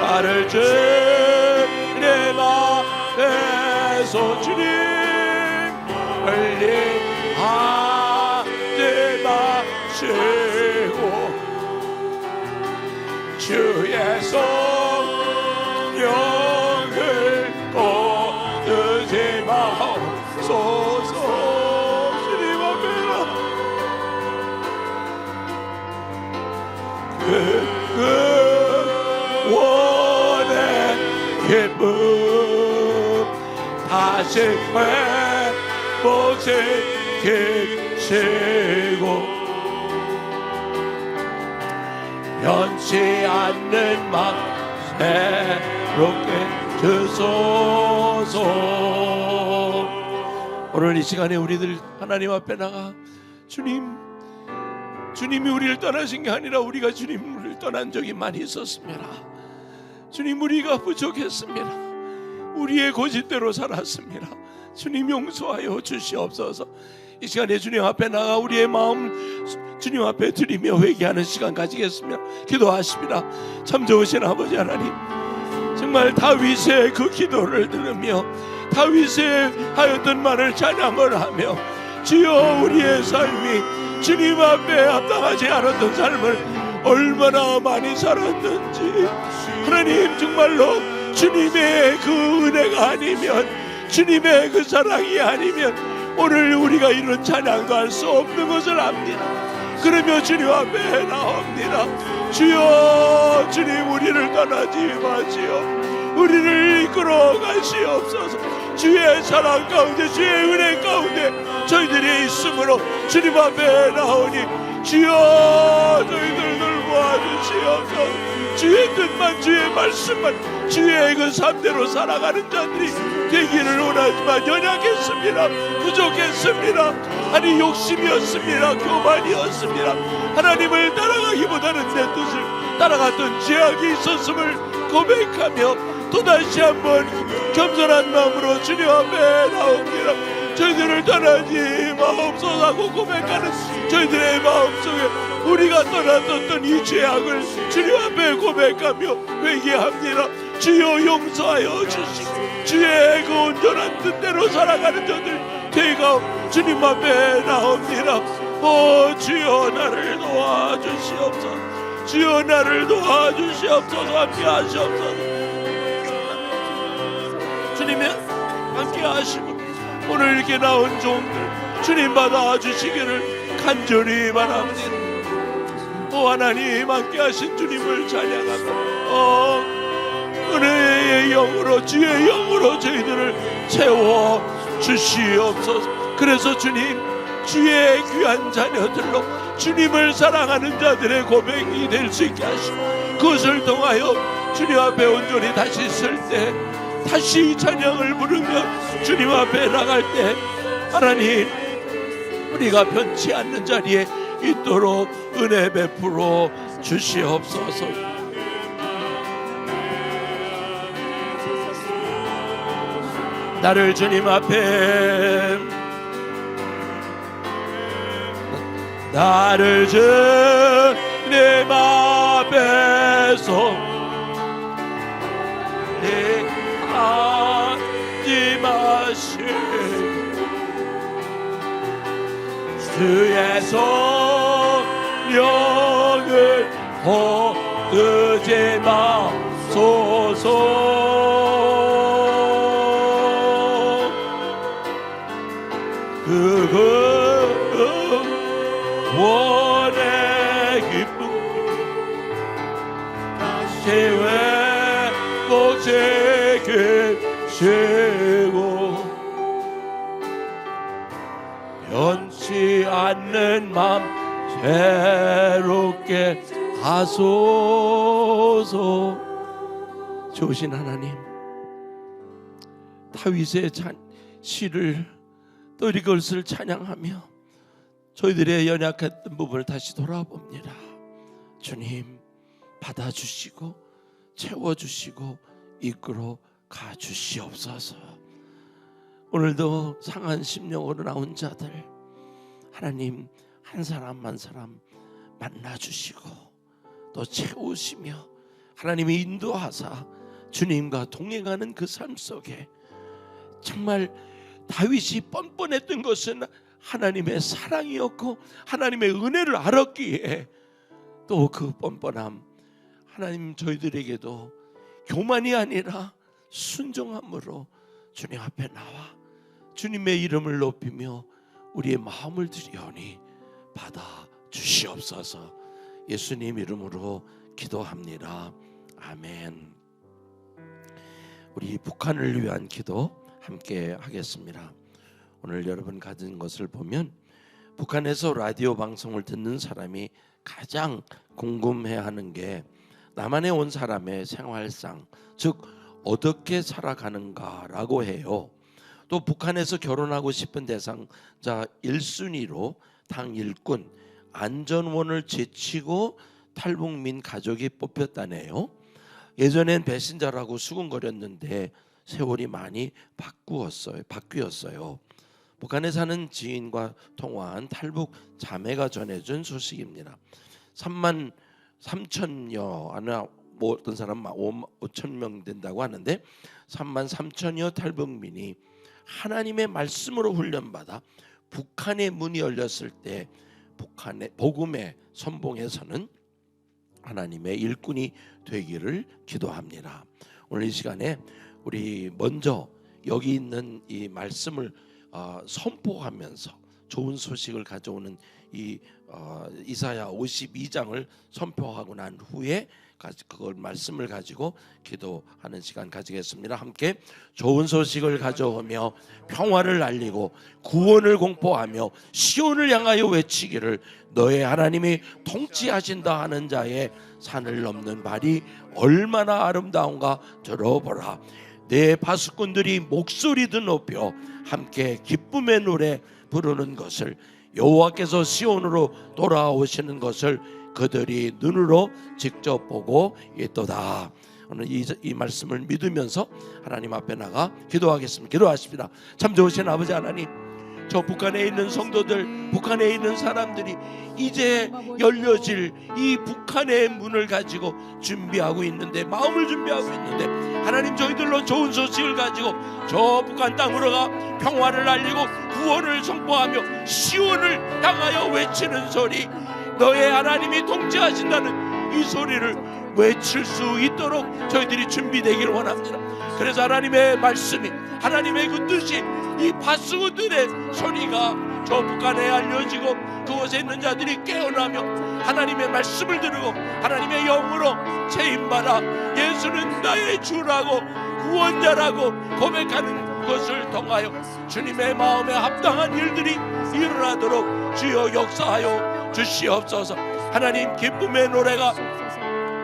나를 주님 앞에서 주님 멀리 하지 마 주의 성령을 거두지 마옵소서. 주님 앞에라 그 원의 기쁨 다시 회복시키시고 변치 않는 맘 새롭게 주소서. 오늘 이 시간에 우리들 하나님 앞에 나가 주님이 우리를 떠나신 게 아니라 우리가 주님을 떠난 적이 많이 있었습니다. 주님, 우리가 부족했습니다. 우리의 고집대로 살았습니다. 주님 용서하여 주시옵소서. 이 시간에 주님 앞에 나가 우리의 마음 주님 앞에 드리며 회개하는 시간 가지겠습니다. 기도하십니다. 참 좋으신 아버지 하나님, 정말 다윗의 그 기도를 들으며 다윗의 하였던 말을 찬양을 하며 주여 우리의 삶이 주님 앞에 합당하지 않았던 삶을 얼마나 많이 살았는지 하나님, 정말로 주님의 그 은혜가 아니면 주님의 그 사랑이 아니면 오늘 우리가 이런 찬양도 할 수 없는 것을 압니다. 그러며 주님 앞에 나옵니다. 주여, 주님 우리를 떠나지 마시오. 우리를 이끌어 가시옵소서. 주의 사랑 가운데 주의 은혜 가운데 저희들이 있으므로 주님 앞에 나오니 주여 저희들 돌보아주시옵소서. 주의 뜻만 주의 말씀만 주의 그 삶대로 살아가는 자들이 되기를 원하지만 연약했습니다. 부족했습니다. 아니 욕심이었습니다. 교만이었습니다. 하나님을 따라가기보다는 내 뜻을 따라갔던 죄악이 있었음을 고백하며 또다시 한번 겸손한 마음으로 주님 앞에 나옵니다. 저희들을 떠나지 마옵소서 하고 고백하는 저희들의 마음속에 우리가 떠났던 이 죄악을 주님 앞에 고백하며 회개합니다. 주여 용서하여 주시고 주의 그 온전한 뜻대로 살아가는 자들 되가 주님 앞에 나옵니다. 주여 나를 도와주시옵소서. 주여 나를 도와주시옵소서. 함께 하시옵소서. 주님이 함께 하시고 오늘 이렇게 나온 종들 주님 받아주시기를 간절히 바랍니다. 하나님 함께 하신 주님을 찬양하며 은혜의 영으로 주의 영으로 저희들을 채워 주시옵소서. 그래서 주님 주의 귀한 자녀들로 주님을 사랑하는 자들의 고백이 될 수 있게 하시고 그것을 통하여 주님 앞에 온전히 다시 설 때 다시 찬양을 부르며 주님 앞에 나갈 때 하나님 우리가 변치 않는 자리에 있도록 은혜 베풀어 주시옵소서. 나를 주님 앞에 나를 주님 앞에서 하지 마시고 주의 성령을 거두지 마소서. 그 원의 기쁨 다시 회복시키시고 변치 않는 맘 새롭게 하소서. 좋으신 하나님, 다윗의 시를 또 이것을 찬양하며 저희들의 연약했던 부분을 다시 돌아봅니다. 주님 받아주시고 채워주시고 이끌어 가주시옵소서. 오늘도 상한 심령으로 나온 자들 하나님 한 사람 한 사람 만나주시고 또 채우시며 하나님이 인도하사 주님과 동행하는 그 삶 속에 정말 다윗이 뻔뻔했던 것은 하나님의 사랑이었고 하나님의 은혜를 알았기에 또 그 뻔뻔함 하나님 저희들에게도 교만이 아니라 순종함으로 주님 앞에 나와 주님의 이름을 높이며 우리의 마음을 드리오니 받아 주시옵소서. 예수님 이름으로 기도합니다. 아멘. 우리 북한을 위한 기도 함께 하겠습니다. 오늘 여러분 가진 것을 보면 북한에서 라디오 방송을 듣는 사람이 가장 궁금해하는 게 남한에 온 사람의 생활상, 즉 어떻게 살아가는가라고 해요. 또 북한에서 결혼하고 싶은 대상자 1순위로 당 일꾼 안전원을 제치고 탈북민 가족이 뽑혔다네요. 예전엔 배신자라고 수군거렸는데 세월이 많이 바뀌었어요. 북한에 사는 지인과 통화한 탈북 자매가 전해준 소식입니다. 3만 3천여, 어떤 사람 5천 명 된다고 하는데 3만 3천여 탈북민이 하나님의 말씀으로 훈련받아 북한의 문이 열렸을 때 북한의 복음의 선봉에서는 하나님의 일꾼이 되기를 기도합니다. 오늘 이 시간에 우리 먼저 여기 있는 이 말씀을 선포하면서 좋은 소식을 가져오는 이 이사야 52장을 선포하고 난 후에 그걸 말씀을 가지고 기도하는 시간 가지겠습니다. 함께 좋은 소식을 가져오며 평화를 알리고 구원을 공포하며 시온을 향하여 외치기를 너의 하나님이 통치하신다 하는 자의 산을 넘는 발이 얼마나 아름다운가 들어보라. 내 파수꾼들이 목소리도 높여 함께 기쁨의 노래 부르는 것을 여호와께서 시온으로 돌아오시는 것을 그들이 눈으로 직접 보고 있도다. 오늘 이 말씀을 믿으면서 하나님 앞에 나가 기도하겠습니다. 기도하십니다. 참 좋으신 아버지 하나님, 저 북한에 있는 성도들, 북한에 있는 사람들이 이제 열려질 이 북한의 문을 가지고 준비하고 있는데, 마음을 준비하고 있는데, 하나님 저희들로 좋은 소식을 가지고 저 북한 땅으로 가 평화를 알리고 구원을 선포하며 시온을 향하여 외치는 소리, 너의 하나님이 통치하신다는 이 소리를 외칠 수 있도록 저희들이 준비되기를 원합니다. 그래서 하나님의 말씀이, 하나님의 그 뜻이 이 파수꾼들의 소리가 저 북한에 알려지고 그곳에 있는 자들이 깨어나며 하나님의 말씀을 들으고 하나님의 영으로 체인받아 예수는 나의 주라고 구원자라고 고백하는 것을 통하여 주님의 마음에 합당한 일들이 일어나도록 주여 역사하여 주시옵소서. 하나님, 기쁨의 노래가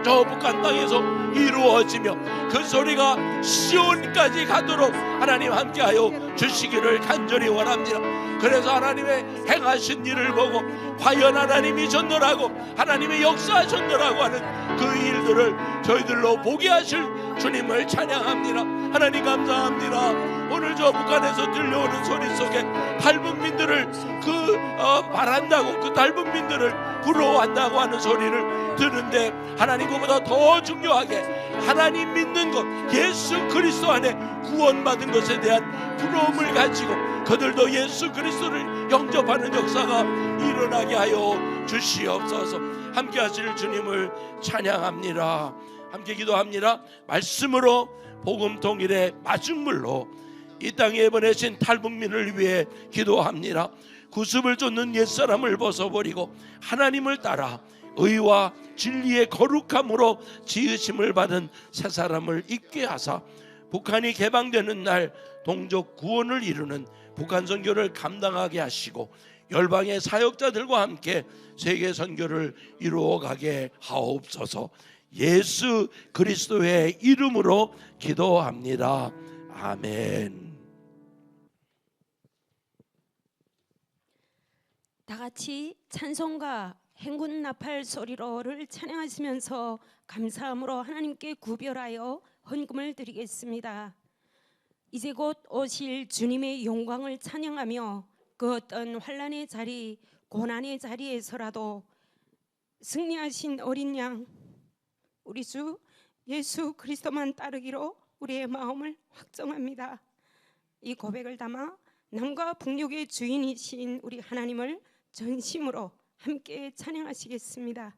저 북한 땅에서 이루어지며 그 소리가 시온까지 가도록 하나님 함께하여 주시기를 간절히 원합니다. 그래서 하나님의 행하신 일을 보고 과연 하나님이 전도하고 하나님의 역사하셨노라고 하는 그 일들을 저희들로 보게 하실 주님을 찬양합니다. 하나님 감사합니다. 오늘 저 북한에서 들려오는 소리 속에 탈북민들을 바란다고, 그 탈북민들을 부러워한다고 하는 소리를 듣는데, 하나님 그보다 더 중요하게 하나님 믿는 것, 예수 그리스도 안에 구원받은 것에 대한 부러움을 가지고 그들도 예수 그리스도를 영접하는 역사가 일어나게 하여 주시옵소서. 함께 하실 주님을 찬양합니다. 함께 기도합니다. 말씀으로 복음 통일의 마중물로 이 땅에 보내신 탈북민을 위해 기도합니다. 구습을 쫓는 옛사람을 벗어버리고 하나님을 따라 의와 진리의 거룩함으로 지으심을 받은 새 사람을 있게 하사 북한이 개방되는 날 동족 구원을 이루는 북한 선교를 감당하게 하시고 열방의 사역자들과 함께 세계 선교를 이루어가게 하옵소서. 예수 그리스도의 이름으로 기도합니다. 아멘. 다 같이 찬송가 행군 나팔 소리로를 찬양하시면서 감사함으로 하나님께 구별하여 헌금을 드리겠습니다. 이제 곧 오실 주님의 영광을 찬양하며 그 어떤 환난의 자리, 고난의 자리에서라도 승리하신 어린 양 우리 주 예수 그리스도만 따르기로 우리의 마음을 확정합니다. 이 고백을 담아 남과 북녘의 주인이신 우리 하나님을 전심으로 함께 찬양하시겠습니다.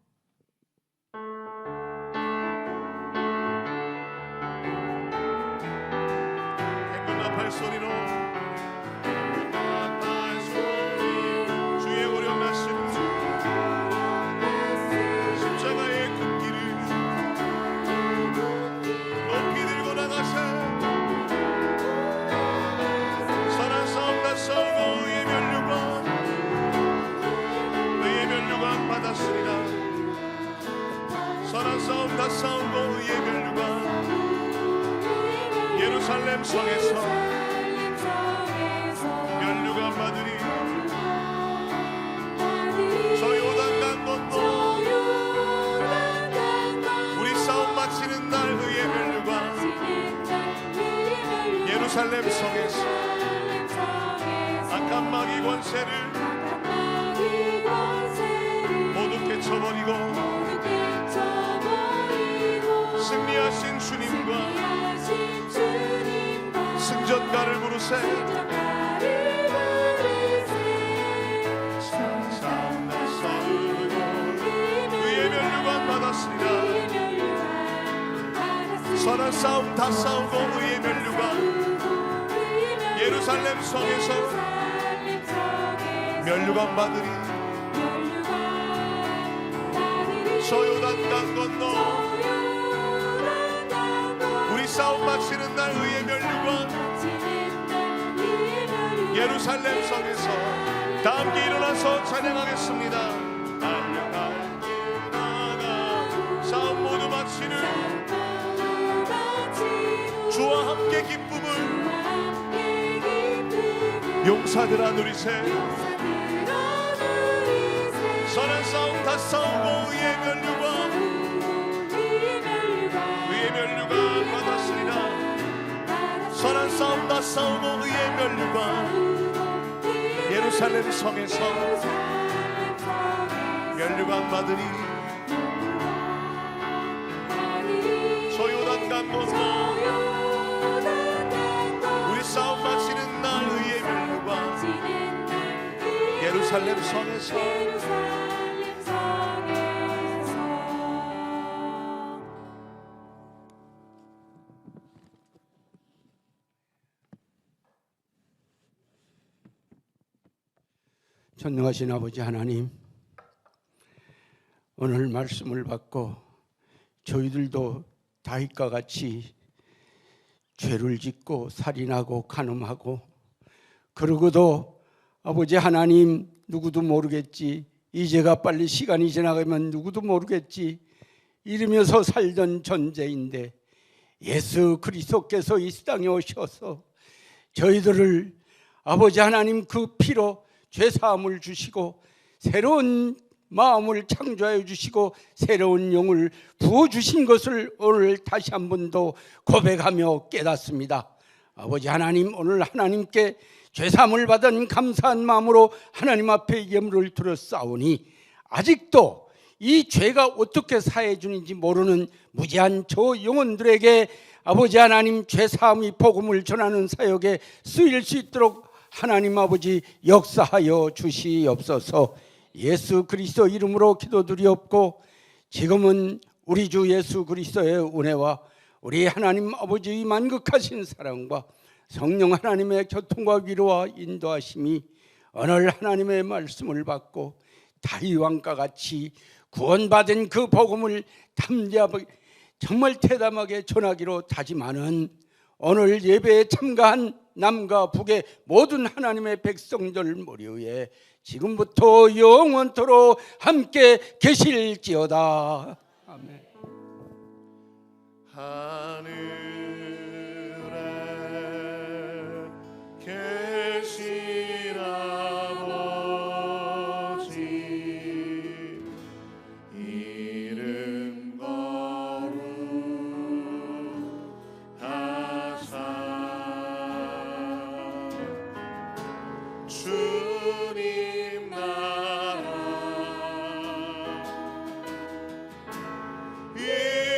나팔 소리로 주의 고령 나시는 십자가의 국기를 높이 들고 나가세. 선한 싸움 다 싸우고 의의 면류관 받았으리라. 선한 싸움 다 싸우고 의의 면류관 예루살렘 성에서 면류관 받으리. 저 요단강 건너 우리 싸움 마치는 날 의의 면류관 예루살렘 성에서 악한 마귀 권세를 모두 깨쳐버리고 승리하신 주님과 승전가를 부르세. 싸움 다 싸우고 의의 면류관 받았으리라. 선한 싸움 다 싸우고 의의 면류관 예루살렘 성에서 면류관 받으리. 저 요단강 건너 우리 싸움 마치는 날 의의 면류관 예루살렘 성에서 다 함께 일어나서 찬양하겠습니다. 달려가 싸움 모두 마치는 주와 함께 기쁨을 용사들아 누리세. 선한 싸움 다 싸우고 의의 면류관 받았으리라. 선한 싸움 다 싸우고 의의 면류관 예루살렘 성에서 면류관 받으리. 저 요단강 건너 우리 싸움 마치는 날 의의 면류관 예루살렘 성에서 전능하신 아버지 하나님, 오늘 말씀을 받고 저희들도 다윗과 같이 죄를 짓고 살인하고 간음하고 그러고도 아버지 하나님 누구도 모르겠지, 이 죄가 빨리 시간이 지나가면 누구도 모르겠지 이러면서 살던 존재인데 예수 그리스도께서 이 땅에 오셔서 저희들을 아버지 하나님 그 피로 죄사함을 주시고 새로운 마음을 창조하여 주시고 새로운 영을 부어주신 것을 오늘 다시 한 번 더 고백하며 깨닫습니다. 아버지 하나님, 오늘 하나님께 죄사함을 받은 감사한 마음으로 하나님 앞에 예물을 들어 싸우니 아직도 이 죄가 어떻게 사해 주는지 모르는 무지한 저 영혼들에게 아버지 하나님 죄사함의 복음을 전하는 사역에 쓰일 수 있도록 하나님 아버지 역사하여 주시옵소서. 예수 그리스도 이름으로 기도드리옵고 지금은 우리 주 예수 그리스도의 은혜와 우리 하나님 아버지의 만극하신 사랑과 성령 하나님의 교통과 위로와 인도하심이 오늘 하나님의 말씀을 받고 다윗 왕과 같이 구원받은 그 복음을 담대하게 정말 대담하게 전하기로 다짐하는 오늘 예배에 참가한 남과 북의 모든 하나님의 백성들 머리 위에 지금부터 영원토록 함께 계실지어다. 아멘. 하늘에 계신 아버지 이름 거룩하사 주님 나라 이루어지이다.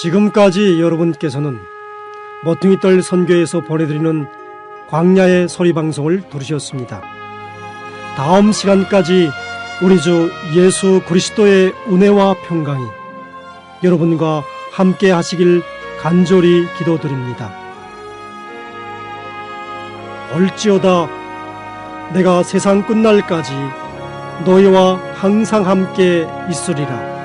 지금까지 여러분께서는 모퉁이떨 선교에서 보내드리는 광야의 소리 방송을 들으셨습니다. 다음 시간까지 우리 주 예수 그리스도의 은혜와 평강이 여러분과 함께 하시길 간절히 기도드립니다. 올지어다 내가 세상 끝날까지 너희와 항상 함께 있으리라.